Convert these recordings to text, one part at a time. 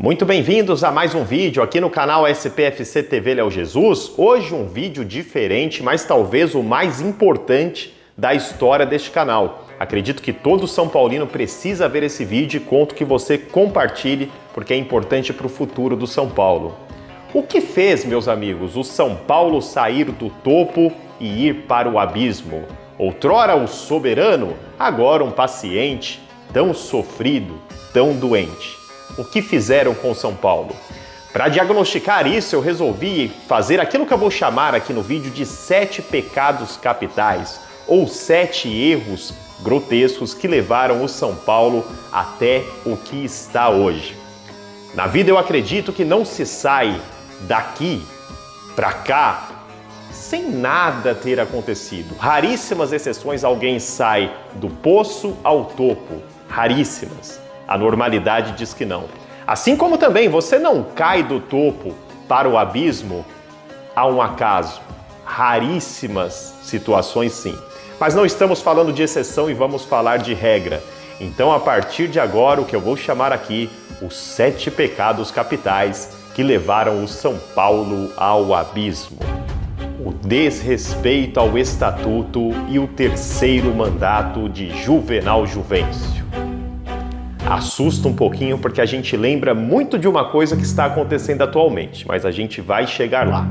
Muito bem-vindos a mais um vídeo aqui no canal SPFC TV Léo Jesus. Hoje um vídeo diferente, mas talvez o mais importante da história deste canal. Acredito que todo São Paulino precisa ver esse vídeo e conto que você compartilhe porque é importante para o futuro do São Paulo. O que fez, meus amigos, o São Paulo sair do topo e ir para o abismo? Outrora o soberano, agora um paciente, tão sofrido, tão doente. O que fizeram com São Paulo? Para diagnosticar isso, eu resolvi fazer aquilo que eu vou chamar aqui no vídeo de 7 pecados capitais, ou 7 erros grotescos que levaram o São Paulo até o que está hoje. Na vida eu acredito que não se sai daqui para cá sem nada ter acontecido. Raríssimas exceções alguém sai do poço ao topo. Raríssimas. A normalidade diz que não. Assim como também você não cai do topo para o abismo a um acaso. Raríssimas situações sim. Mas não estamos falando de exceção e vamos falar de regra. Então, a partir de agora, o que eu vou chamar aqui, os 7 pecados capitais que levaram o São Paulo ao abismo. O desrespeito ao estatuto e o terceiro mandato de Juvenal Juvencio. Assusta um pouquinho porque a gente lembra muito de uma coisa que está acontecendo atualmente, mas a gente vai chegar lá.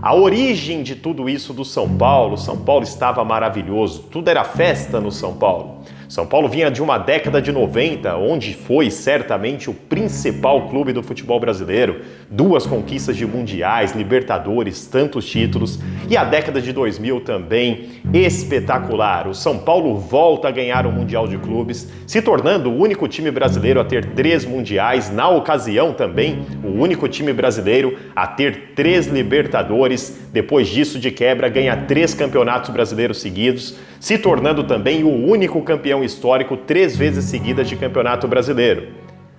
A origem de tudo isso do São Paulo estava maravilhoso, tudo era festa no São Paulo. São Paulo vinha de uma década de 90, onde foi certamente o principal clube do futebol brasileiro, 2 conquistas de mundiais, Libertadores, tantos títulos, e a década de 2000 também espetacular. O São Paulo volta a ganhar o Mundial de Clubes, se tornando o único time brasileiro a ter 3 mundiais, na ocasião também o único time brasileiro a ter 3 Libertadores, depois disso de quebra ganha 3 campeonatos brasileiros seguidos, se tornando também o único campeão histórico 3 vezes seguidas de campeonato brasileiro.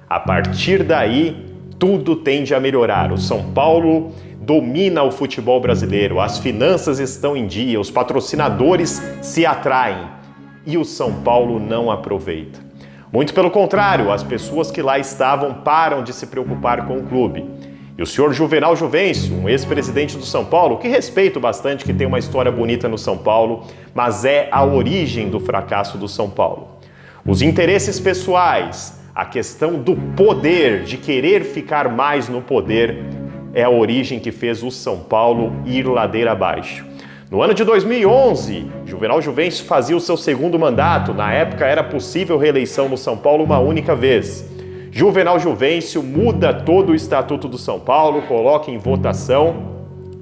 A partir daí, tudo tende a melhorar. O São Paulo domina o futebol brasileiro, as finanças estão em dia, os patrocinadores se atraem e o São Paulo não aproveita. Muito pelo contrário, as pessoas que lá estavam param de se preocupar com o clube. E o senhor Juvenal Juvencio, um ex-presidente do São Paulo, que respeito bastante, que tem uma história bonita no São Paulo, mas é a origem do fracasso do São Paulo. Os interesses pessoais, a questão do poder, de querer ficar mais no poder, é a origem que fez o São Paulo ir ladeira abaixo. No ano de 2011, Juvenal Juvencio fazia o seu 2º mandato. Na época era possível reeleição no São Paulo uma única vez. Juvenal Juvencio muda todo o Estatuto do São Paulo, coloca em votação,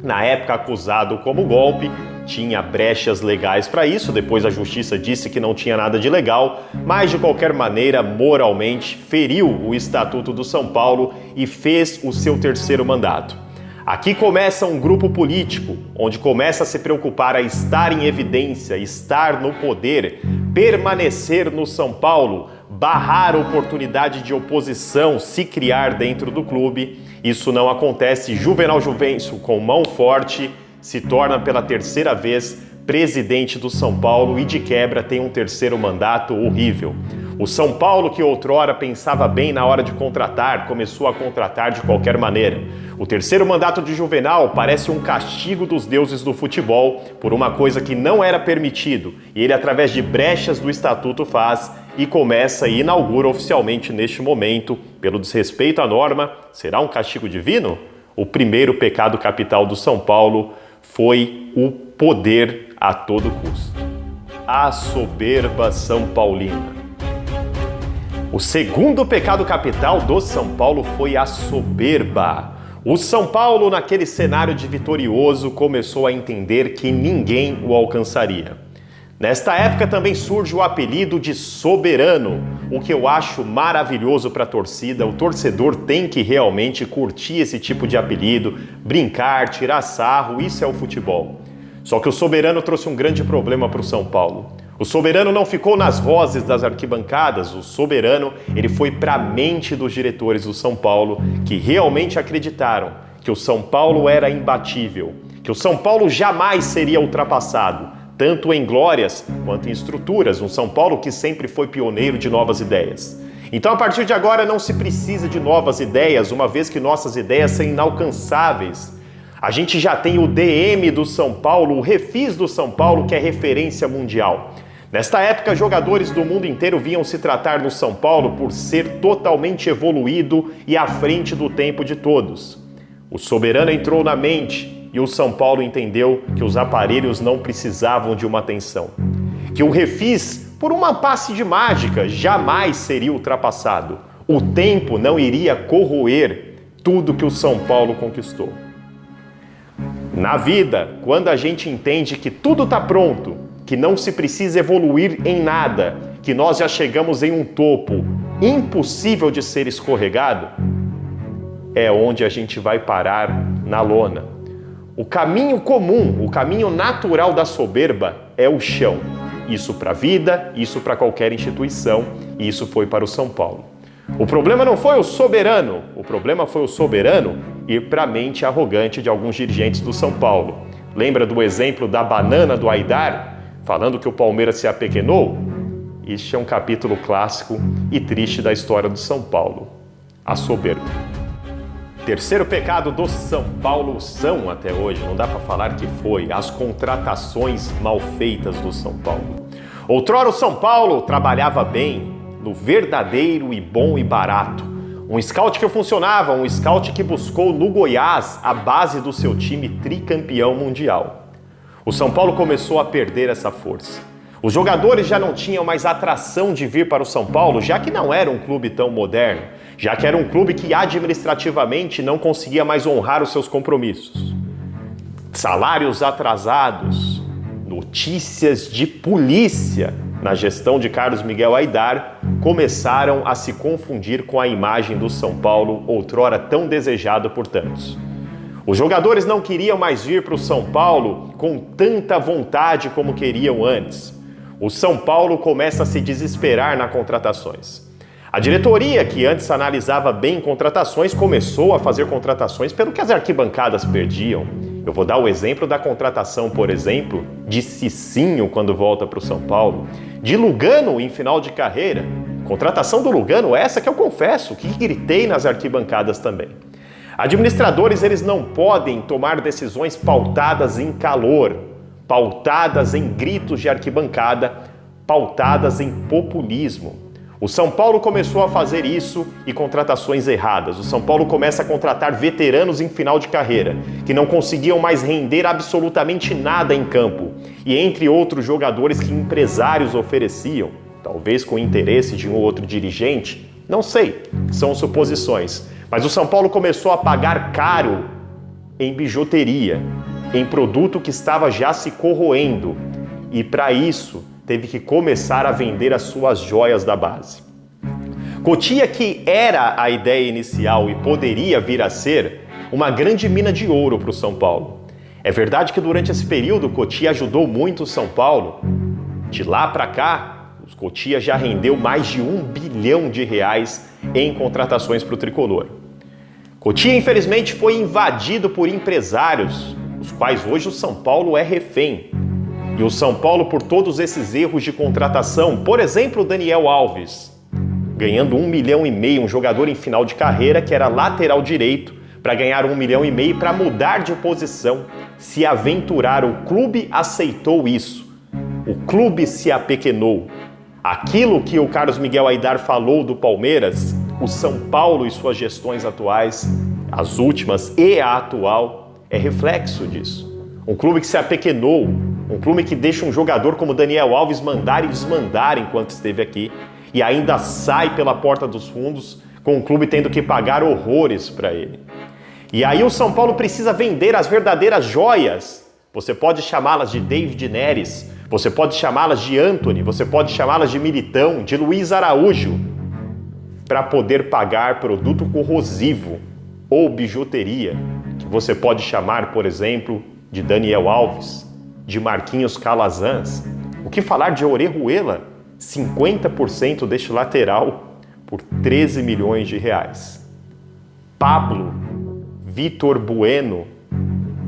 na época acusado como golpe, tinha brechas legais para isso, depois a justiça disse que não tinha nada de legal, mas de qualquer maneira, moralmente, feriu o Estatuto do São Paulo e fez o seu 3º mandato. Aqui começa um grupo político, onde começa a se preocupar a estar em evidência, estar no poder, permanecer no São Paulo, barrar a oportunidade de oposição se criar dentro do clube. Isso não acontece. Juvenal Juvencio, com mão forte, se torna pela 3ª vez presidente do São Paulo e de quebra tem um 3º mandato horrível. O São Paulo, que outrora pensava bem na hora de contratar, começou a contratar de qualquer maneira. O 3º mandato de Juvenal parece um castigo dos deuses do futebol por uma coisa que não era permitido e ele, através de brechas do estatuto, faz e começa e inaugura oficialmente neste momento, pelo desrespeito à norma. Será um castigo divino? O primeiro pecado capital do São Paulo foi o poder a todo custo. A soberba São Paulina. O 2º pecado capital do São Paulo foi a soberba. O São Paulo, naquele cenário de vitorioso, começou a entender que ninguém o alcançaria. Nesta época também surge o apelido de soberano, o que eu acho maravilhoso para a torcida. O torcedor tem que realmente curtir esse tipo de apelido, brincar, tirar sarro, isso é o futebol. Só que o soberano trouxe um grande problema para o São Paulo. O soberano não ficou nas vozes das arquibancadas, o soberano ele foi para a mente dos diretores do São Paulo, que realmente acreditaram que o São Paulo era imbatível, que o São Paulo jamais seria ultrapassado, tanto em glórias quanto em estruturas, um São Paulo que sempre foi pioneiro de novas ideias. Então, a partir de agora, não se precisa de novas ideias, uma vez que nossas ideias são inalcançáveis. A gente já tem o DM do São Paulo, o Refis do São Paulo, que é referência mundial. Nesta época, jogadores do mundo inteiro vinham se tratar no São Paulo por ser totalmente evoluído e à frente do tempo de todos. O soberano entrou na mente e o São Paulo entendeu que os aparelhos não precisavam de uma atenção. Que o Refis, por uma passe de mágica, jamais seria ultrapassado. O tempo não iria corroer tudo que o São Paulo conquistou. Na vida, quando a gente entende que tudo está pronto, que não se precisa evoluir em nada, que nós já chegamos em um topo impossível de ser escorregado, é onde a gente vai parar na lona. O caminho comum, o caminho natural da soberba é o chão. Isso para a vida, isso para qualquer instituição, e isso foi para o São Paulo. O problema não foi o soberano, o problema foi o soberano ir para a mente arrogante de alguns dirigentes do São Paulo. Lembra do exemplo da banana do Aidar? Falando que o Palmeiras se apequenou? Este é um capítulo clássico e triste da história do São Paulo, a soberba. Terceiro pecado do São Paulo são, até hoje, não dá para falar que foi, as contratações mal feitas do São Paulo. Outrora o São Paulo trabalhava bem, no verdadeiro e bom e barato. Um scout que funcionava, um scout que buscou no Goiás a base do seu time tricampeão mundial. O São Paulo começou a perder essa força. Os jogadores já não tinham mais atração de vir para o São Paulo, já que não era um clube tão moderno, já que era um clube que administrativamente não conseguia mais honrar os seus compromissos. Salários atrasados, notícias de polícia na gestão de Carlos Miguel Aidar começaram a se confundir com a imagem do São Paulo, outrora tão desejado por tantos. Os jogadores não queriam mais vir para o São Paulo com tanta vontade como queriam antes. O São Paulo começa a se desesperar nas contratações. A diretoria, que antes analisava bem contratações, começou a fazer contratações pelo que as arquibancadas perdiam. Eu vou dar o exemplo da contratação, por exemplo, de Cicinho quando volta para o São Paulo, de Lugano em final de carreira. Contratação do Lugano, essa que eu confesso, que gritei nas arquibancadas também. Administradores, eles não podem tomar decisões pautadas em calor, pautadas em gritos de arquibancada, pautadas em populismo. O São Paulo começou a fazer isso e contratações erradas. O São Paulo começa a contratar veteranos em final de carreira, que não conseguiam mais render absolutamente nada em campo. E entre outros jogadores que empresários ofereciam, talvez com interesse de um ou outro dirigente, não sei, são suposições. Mas o São Paulo começou a pagar caro em bijuteria, em produto que estava já se corroendo. E para isso, teve que começar a vender as suas joias da base. Cotia, que era a ideia inicial e poderia vir a ser uma grande mina de ouro para o São Paulo. É verdade que durante esse período, Cotia ajudou muito o São Paulo. De lá para cá, o Cotia já rendeu mais de R$1 bilhão em contratações para o tricolor. Cotia, infelizmente, foi invadido por empresários, os quais hoje o São Paulo é refém. E o São Paulo, por todos esses erros de contratação, por exemplo, o Daniel Alves, ganhando R$1,5 milhão, um jogador em final de carreira que era lateral direito, para ganhar R$1,5 milhão para mudar de posição, se aventurar. O clube aceitou isso. O clube se apequenou. Aquilo que o Carlos Miguel Aidar falou do Palmeiras, o São Paulo e suas gestões atuais, as últimas e a atual, é reflexo disso. Um clube que se apequenou, um clube que deixa um jogador como Daniel Alves mandar e desmandar enquanto esteve aqui e ainda sai pela porta dos fundos com o clube tendo que pagar horrores para ele. E aí o São Paulo precisa vender as verdadeiras joias. Você pode chamá-las de David Neres, você pode chamá-las de Antony, você pode chamá-las de Militão, de Luiz Araújo, para poder pagar produto corrosivo ou bijuteria, que você pode chamar, por exemplo, de Daniel Alves, de Marquinhos Calazans. O que falar de Orejuela? 50% deste lateral por R$13 milhões. Pablo, Vitor Bueno,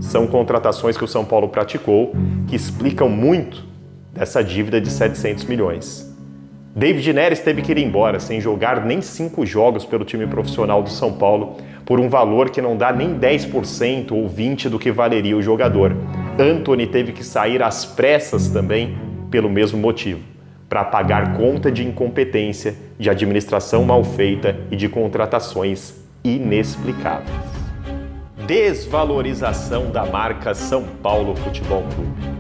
são contratações que o São Paulo praticou que explicam muito dessa dívida de 700 milhões. David Neres teve que ir embora, sem jogar nem 5 jogos pelo time profissional do São Paulo, por um valor que não dá nem 10% ou 20% do que valeria o jogador. Antony teve que sair às pressas também pelo mesmo motivo, para pagar conta de incompetência, de administração mal feita e de contratações inexplicáveis. Desvalorização da marca São Paulo Futebol Clube.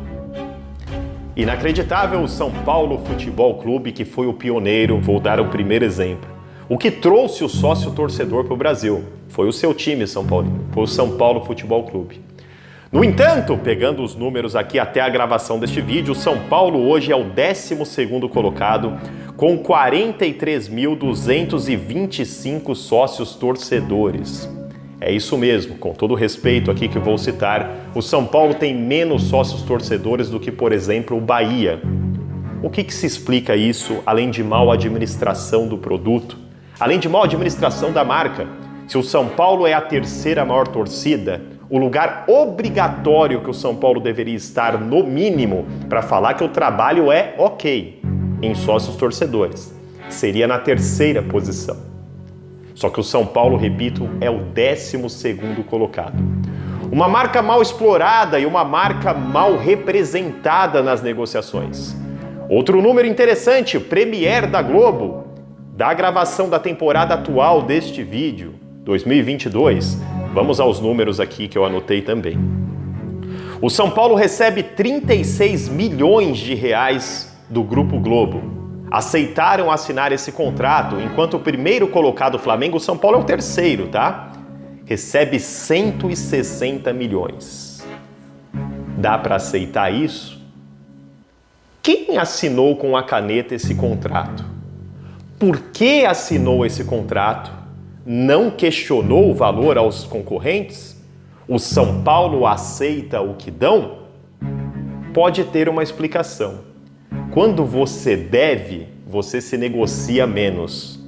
Inacreditável o São Paulo Futebol Clube, que foi o pioneiro, vou dar o primeiro exemplo. O que trouxe o sócio torcedor para o Brasil foi o seu time, São Paulino, foi o São Paulo Futebol Clube. No entanto, pegando os números aqui até a gravação deste vídeo, o São Paulo hoje é o 12º colocado, com 43.225 sócios torcedores. É isso mesmo, com todo o respeito aqui que vou citar, o São Paulo tem menos sócios torcedores do que, por exemplo, o Bahia. O que se explica isso, além de mal administração do produto? Além de mal administração da marca? Se o São Paulo é a 3ª maior torcida, o lugar obrigatório que o São Paulo deveria estar, no mínimo, para falar que o trabalho é ok, em sócios torcedores, seria na 3ª posição. Só que o São Paulo, repito, é o 12º colocado. Uma marca mal explorada e uma marca mal representada nas negociações. Outro número interessante, Premiere da Globo, da gravação da temporada atual deste vídeo, 2022. Vamos aos números aqui que eu anotei também. O São Paulo recebe 36 milhões de reais do Grupo Globo. Aceitaram assinar esse contrato, enquanto o primeiro colocado, Flamengo, o São Paulo é o 3º, tá? Recebe 160 milhões. Dá para aceitar isso? Quem assinou com a caneta esse contrato? Por que assinou esse contrato? Não questionou o valor aos concorrentes? O São Paulo aceita o que dão? Pode ter uma explicação. Quando você deve, você se negocia menos.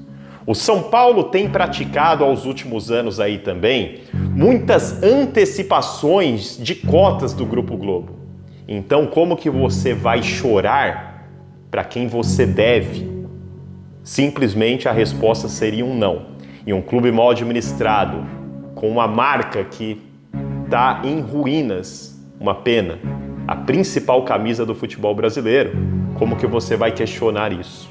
O São Paulo tem praticado aos últimos anos aí também muitas antecipações de cotas do Grupo Globo. Então, como que você vai chorar para quem você deve? Simplesmente a resposta seria um não. E um clube mal administrado, com uma marca que está em ruínas, uma pena, a principal camisa do futebol brasileiro, como que você vai questionar isso?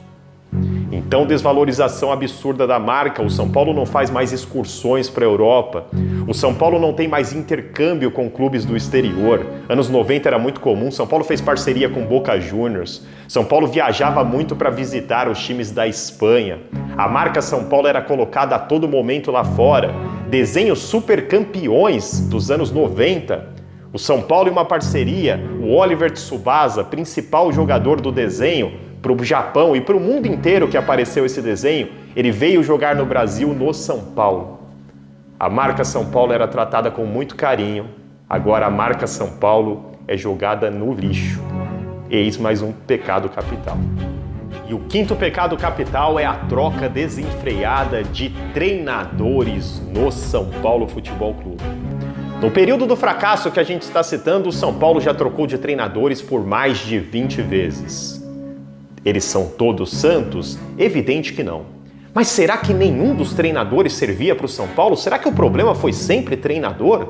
Então, desvalorização absurda da marca. O São Paulo não faz mais excursões para a Europa. O São Paulo não tem mais intercâmbio com clubes do exterior. Anos 90 era muito comum. São Paulo fez parceria com Boca Juniors. São Paulo viajava muito para visitar os times da Espanha. A marca São Paulo era colocada a todo momento lá fora. Desenhos super campeões dos anos 90. O São Paulo, em uma parceria, o Oliver Tsubasa, principal jogador do desenho, para o Japão e para o mundo inteiro que apareceu esse desenho, ele veio jogar no Brasil, no São Paulo. A marca São Paulo era tratada com muito carinho, agora a marca São Paulo é jogada no lixo. Eis mais um pecado capital. E o 5º pecado capital é a troca desenfreada de treinadores no São Paulo Futebol Clube. No período do fracasso que a gente está citando, o São Paulo já trocou de treinadores por mais de 20 vezes. Eles são todos santos? Evidente que não. Mas será que nenhum dos treinadores servia para o São Paulo? Será que o problema foi sempre treinador?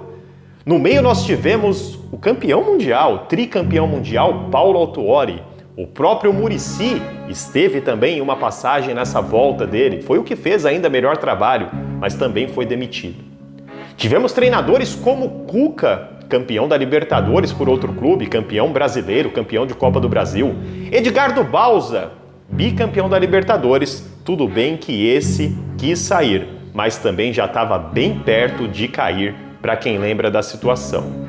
No meio nós tivemos o campeão mundial, tricampeão mundial, Paulo Autuori. O próprio Muricy esteve também em uma passagem nessa volta dele. Foi o que fez ainda melhor trabalho, mas também foi demitido. Tivemos treinadores como Cuca, campeão da Libertadores por outro clube, campeão brasileiro, campeão de Copa do Brasil. Edgardo Bauza, bicampeão da Libertadores. Tudo bem que esse quis sair, mas também já estava bem perto de cair, para quem lembra da situação.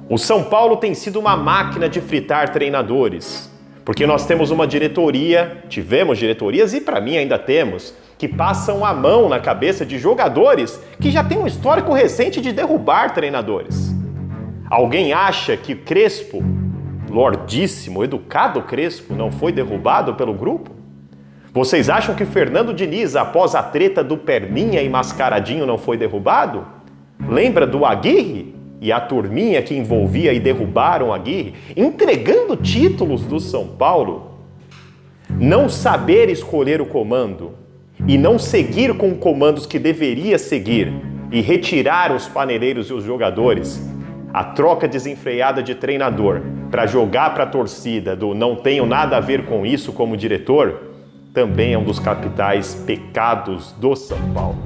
O São Paulo tem sido uma máquina de fritar treinadores, porque nós temos uma diretoria, tivemos diretorias e para mim ainda temos, que passam a mão na cabeça de jogadores que já têm um histórico recente de derrubar treinadores. Alguém acha que Crespo, lordíssimo, educado Crespo, não foi derrubado pelo grupo? Vocês acham que Fernando Diniz, após a treta do Perninha e Mascaradinho, não foi derrubado? Lembra do Aguirre e a turminha que envolvia e derrubaram Aguirre, entregando títulos do São Paulo? Não saber escolher o comando e não seguir com comandos que deveria seguir e retirar os paneleiros e os jogadores, a troca desenfreada de treinador para jogar para a torcida do não tenho nada a ver com isso como diretor, também é um dos capitais pecados do São Paulo.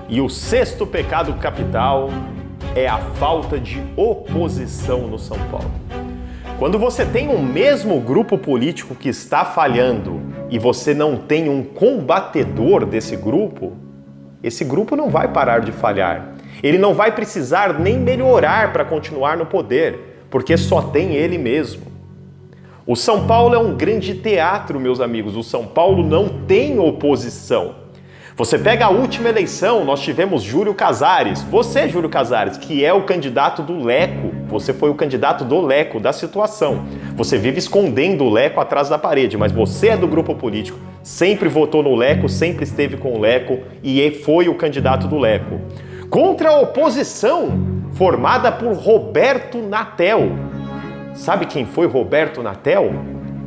E o sexto pecado capital é a falta de oposição no São Paulo. Quando você tem um mesmo grupo político que está falhando e você não tem um combatedor desse grupo, esse grupo não vai parar de falhar. Ele não vai precisar nem melhorar para continuar no poder, porque só tem ele mesmo. O São Paulo é um grande teatro, meus amigos. O São Paulo não tem oposição. Você pega a última eleição, nós tivemos Júlio Casares. Você, Júlio Casares, que é o candidato do Leco. Você foi o candidato do Leco, da situação. Você vive escondendo o Leco atrás da parede, mas você é do grupo político. Sempre votou no Leco, sempre esteve com o Leco e foi o candidato do Leco. Contra a oposição, formada por Roberto Natel. Sabe quem foi Roberto Natel?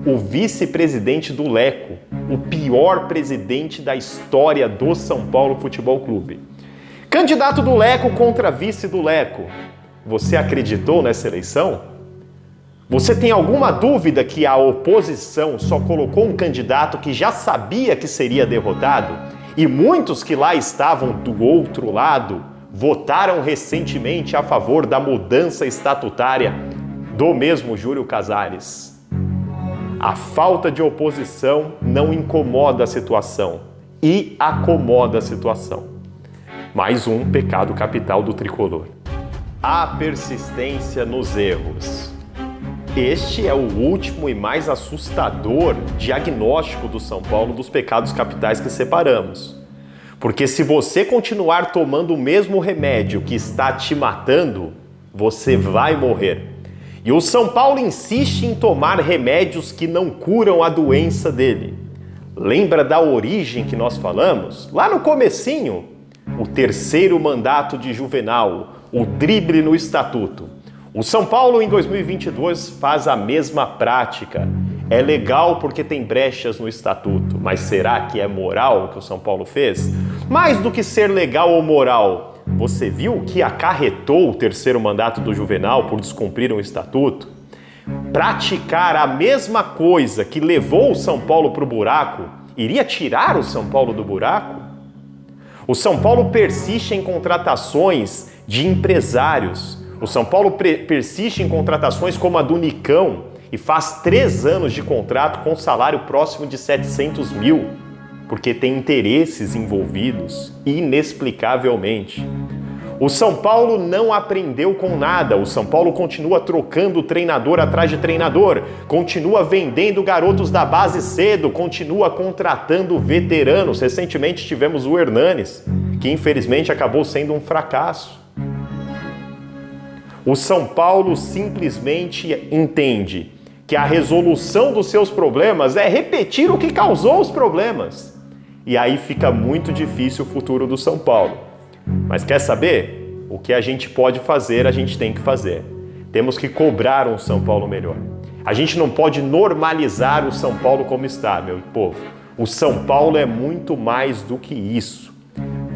O vice-presidente do Leco, o pior presidente da história do São Paulo Futebol Clube. Candidato do Leco contra vice do Leco. Você acreditou nessa eleição? Você tem alguma dúvida que a oposição só colocou um candidato que já sabia que seria derrotado? E muitos que lá estavam do outro lado votaram recentemente a favor da mudança estatutária do mesmo Júlio Casares. A falta de oposição não incomoda a situação e acomoda a situação. Mais um pecado capital do tricolor. A persistência nos erros. Este é o último e mais assustador diagnóstico do São Paulo dos pecados capitais que separamos. Porque se você continuar tomando o mesmo remédio que está te matando, você vai morrer. E o São Paulo insiste em tomar remédios que não curam a doença dele. Lembra da origem que nós falamos? Lá no comecinho, o terceiro mandato de Juvenal, o drible no estatuto. O São Paulo em 2022 faz a mesma prática. É legal porque tem brechas no estatuto, mas será que é moral o que o São Paulo fez? Mais do que ser legal ou moral, você viu o que acarretou o terceiro mandato do Juvenal por descumprir um estatuto? Praticar a mesma coisa que levou o São Paulo para o buraco, iria tirar o São Paulo do buraco? O São Paulo persiste em contratações de empresários. O São Paulo persiste em contratações como a do Nicão e faz 3 anos de contrato com salário próximo de 700 mil. Porque tem interesses envolvidos, inexplicavelmente. O São Paulo não aprendeu com nada. O São Paulo continua trocando treinador atrás de treinador, continua vendendo garotos da base cedo, continua contratando veteranos. Recentemente tivemos o Hernanes, que infelizmente acabou sendo um fracasso. O São Paulo simplesmente entende que a resolução dos seus problemas é repetir o que causou os problemas. E aí fica muito difícil o futuro do São Paulo. Mas quer saber? O que a gente pode fazer, a gente tem que fazer. Temos que cobrar um São Paulo melhor. A gente não pode normalizar o São Paulo como está, meu povo. O São Paulo é muito mais do que isso.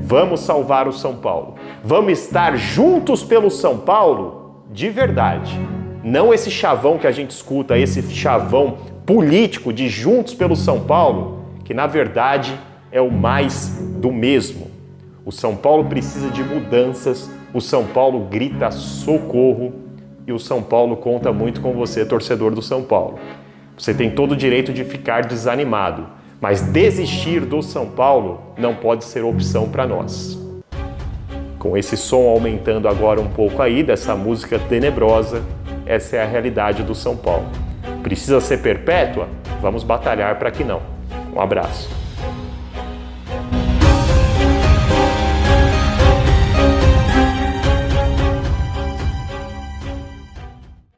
Vamos salvar o São Paulo. Vamos estar juntos pelo São Paulo de verdade. Não esse chavão que a gente escuta, esse chavão político de Juntos pelo São Paulo, que na verdade é o mais do mesmo. O São Paulo precisa de mudanças, o São Paulo grita socorro e o São Paulo conta muito com você, torcedor do São Paulo. Você tem todo o direito de ficar desanimado, mas desistir do São Paulo não pode ser opção para nós. Com esse som aumentando agora um pouco aí, dessa música tenebrosa, essa é a realidade do São Paulo. Precisa ser perpétua? Vamos batalhar para que não. Um abraço.